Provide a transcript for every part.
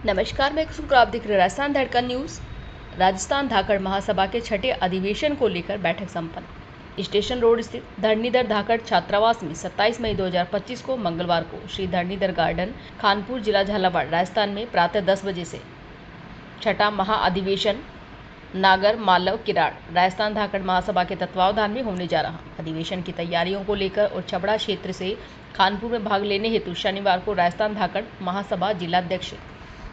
नमस्कार, मैं कुसुम, आप देख रहे हैं राजस्थान धड़कन न्यूज़। राजस्थान धाकड़ महासभा के छठे अधिवेशन को लेकर बैठक संपन्न। स्टेशन रोड स्थित धरणीधर धाकड़ छात्रावास में 27 मई 2025 को मंगलवार को श्री धरणीधर गार्डन, खानपुर, जिला झालावाड़, राजस्थान में प्रातः 10 बजे से छठा महाअधिवेशन नागर मालव किराड़ राजस्थान धाकड़ महासभा के तत्वावधान में होने जा रहा। अधिवेशन की तैयारियों को लेकर और छबड़ा क्षेत्र से खानपुर में भाग लेने हेतु शनिवार को राजस्थान धाकड़ महासभा जिलाध्यक्ष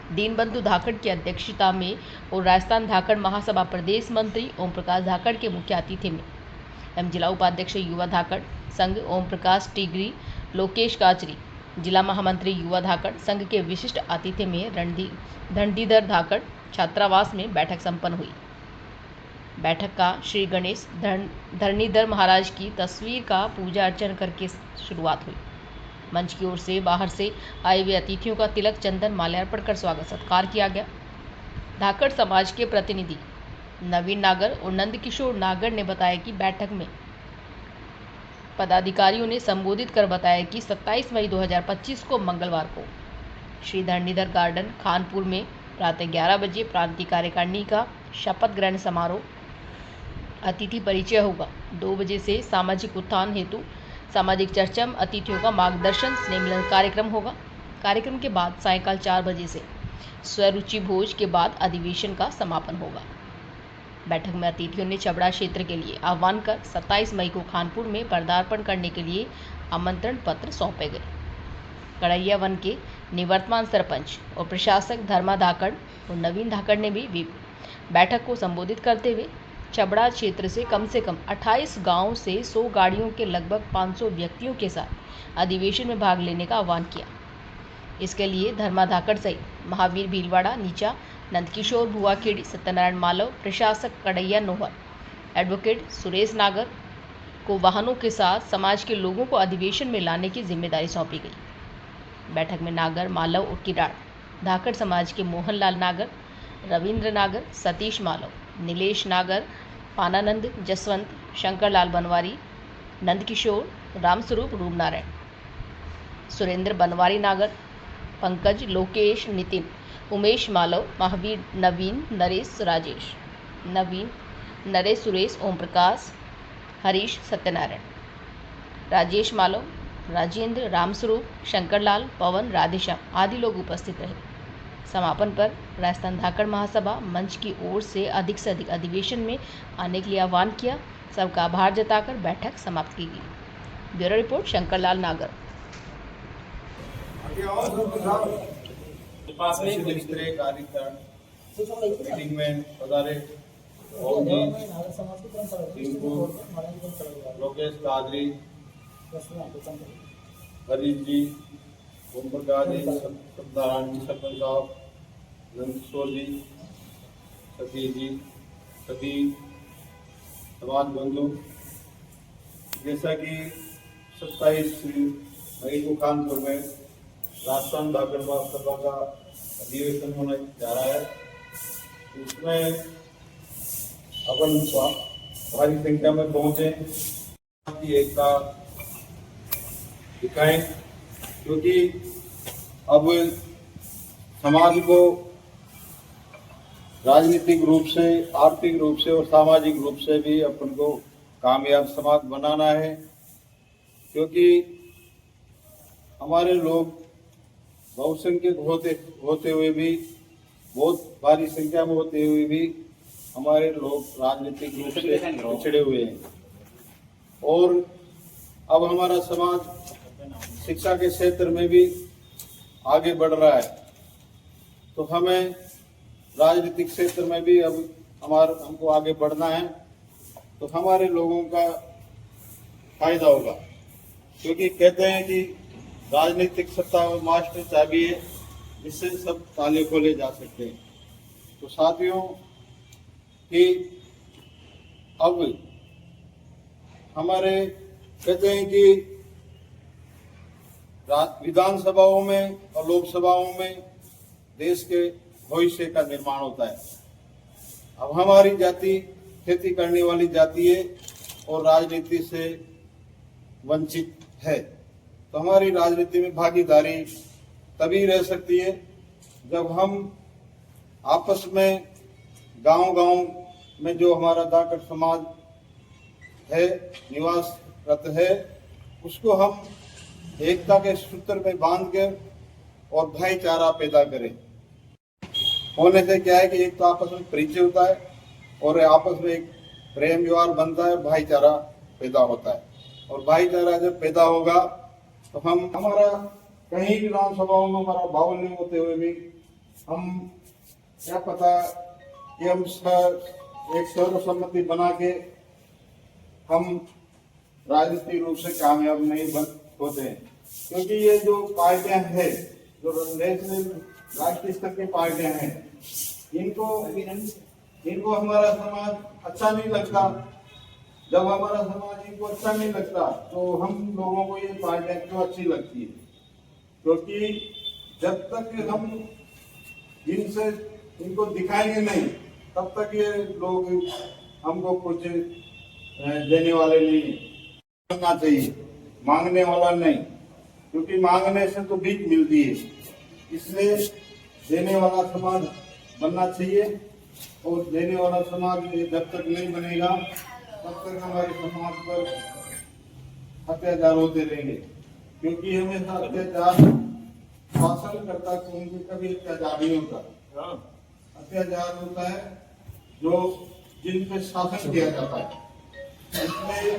दीनबंधु धाकड़ की अध्यक्षता में और राजस्थान धाकड़ महासभा प्रदेश मंत्री ओम प्रकाश धाकड़ के मुख्य आतिथ्य में एवं जिला उपाध्यक्ष युवा धाकड़ संघ ओम प्रकाश टिगरी, लोकेश काचरी, जिला महामंत्री युवा धाकड़ संघ के विशिष्ट आतिथ्य में धरणीधर धाकड़ छात्रावास में बैठक संपन्न हुई। बैठक का श्री गणेश धरणीधर महाराज की तस्वीर का पूजा अर्चन करके शुरुआत हुई। मंच की ओर से बाहर से आए हुए अतिथियों का तिलक, चंदन, माल्यार्पण कर स्वागत सत्कार किया गया। धाकड़ समाज के प्रतिनिधि नवीन नागर और नंदकिशोर नागर ने बताया कि बैठक में पदाधिकारियों ने संबोधित कर बताया कि 27 मई 2025 को मंगलवार को श्री धरणीधर गार्डन, खानपुर में प्रातः 11 बजे प्रांतीय कार्यकारिणी का शपथ ग्रहण समारोह, अतिथि परिचय होगा। 2 बजे से सामाजिक उत्थान हेतु सामाजिक चर्चा में अतिथियों का मार्गदर्शन, स्नेह मिलन कार्यक्रम होगा। कार्यक्रम के बाद सायंकाल 4 बजे से स्वरुचि भोज के बाद अधिवेशन का समापन होगा। बैठक में अतिथियों ने छबड़ा क्षेत्र के लिए आह्वान कर 27 मई को खानपुर में पदार्पण करने के लिए आमंत्रण पत्र सौंपे गए। कड़ैया वन के निवर्तमान सरपंच और प्रशासक धर्मा धाकड़ और नवीन धाकड़ ने भी बैठक को संबोधित करते हुए छबड़ा क्षेत्र से कम 28 गांवों से 100 गाड़ियों के लगभग 500 व्यक्तियों के साथ अधिवेशन में भाग लेने का आह्वान किया। इसके लिए धर्मा धाकड़ सहित महावीर भीलवाड़ा नीचा, नंदकिशोर भुआखेड़ी, सत्यनारायण मालव, प्रशासक कड़ैया नोहर, एडवोकेट सुरेश नागर को वाहनों के साथ समाज के लोगों को अधिवेशन में लाने की जिम्मेदारी सौंपी गई। बैठक में नागर, मालव और किराड़ धाकड़ समाज के मोहनलाल नागर, रविंद्र नागर, सतीश मालव, नीलेश नागर, पानानंद, जसवंत, शंकरलाल बनवारी, नंदकिशोर, रामस्वरूप, रूपनारायण, सुरेंद्र बनवारी नागर, पंकज, लोकेश, नितिन, उमेश मालव, महावीर, नवीन, नरेश, राजेश, नवीन, नरेश, सुरेश, ओम प्रकाश, हरीश, सत्यनारायण, राजेश मालव, राजेंद्र, रामस्वरूप, शंकरलाल, पवन, राधेश्याम आदि लोग उपस्थित रहे। समापन पर राजस्थान धाकड़ महासभा मंच की ओर से अधिक अधिवेशन में आने के लिए आह्वान किया। सबका आभार जताकर बैठक समाप्त की गई। ब्यूरो रिपोर्ट, शंकरलाल नागर। मीटिंग में पधारे लोकेश कादरी, हरीश जी, ओम प्रकाश जी, सत्यनारायण सरपंच साहब, नंदकिशोर जी, सतीश जी, सभी समाज बंधु, जैसा कि 27 मई को कानपुर में राजस्थान धाकड़ महासभा का अधिवेशन होने जा रहा है, उसमें अपन भारी संख्या में पहुंचे, एकता दिखाएं, क्योंकि अब समाज को राजनीतिक रूप से, आर्थिक रूप से और सामाजिक रूप से भी अपन को कामयाब समाज बनाना है। क्योंकि हमारे लोग बहुसंख्यक होते हुए भी, बहुत भारी संख्या में होते हुए भी हमारे लोग राजनीतिक रूप से पिछड़े हुए हैं। और अब हमारा समाज शिक्षा के क्षेत्र में भी आगे बढ़ रहा है, तो हमें राजनीतिक क्षेत्र में भी अब हमको आगे बढ़ना है, तो हमारे लोगों का फायदा होगा। क्योंकि कहते हैं कि राजनीतिक सत्ता में मास्टर चाबी है, जिससे सब ताले खोले जा सकते हैं। तो साथियों, कि अब हमारे कहते हैं कि विधानसभाओं में और लोकसभाओं में देश के भविष्य का निर्माण होता है। अब हमारी जाति खेती करने वाली जाति है और राजनीति से वंचित है, तो हमारी राजनीति में भागीदारी तभी रह सकती है जब हम आपस में गांव-गांव में जो हमारा जाट समाज है, निवासरत है, उसको हम एकता के सूत्र में बांध कर और भाईचारा पैदा करें। होने से क्या है कि एक तो आपस में परिचय होता है और आपस में एक प्रेम व्यवहार बनता है, भाईचारा पैदा होता है। और भाईचारा जब पैदा होगा तो हम हमारा कहीं भी ग्राम सभाओं में हमारा भाव नहीं होते हुए भी हम क्या पता कि हम एक सर्वसम्मति बना के हम राजनीतिक रूप से कामयाब नहीं बन होते हैं। क्योंकि ये जो पार्टियां हैं, जो नेशनल राष्ट्रीय स्तर की पार्टियां हैं, इनको हमारा समाज अच्छा नहीं लगता। जब हमारा समाज इनको अच्छा नहीं लगता तो हम लोगों को ये पार्टियां क्यों अच्छी लगती है? क्योंकि जब तक हम इनसे इनको दिखाएंगे नहीं तब तक ये लोग हमको कुछ देने वाले नहीं बनना चाहिए, मांगने वाला नहीं, क्योंकि मांगने से तो भीख मिलती है। इसलिए देने वाला समाज बनना चाहिए और देने वाला समाज जब तक नहीं बनेगा तब तक हमारे समाज पर अत्याचार होते रहेंगे। क्योंकि हमेशा अत्याचार शासन करता तो कभी अत्याचार नहीं होता। अत्याचार होता है जो जिन पे शासन किया जाता है। इसलिए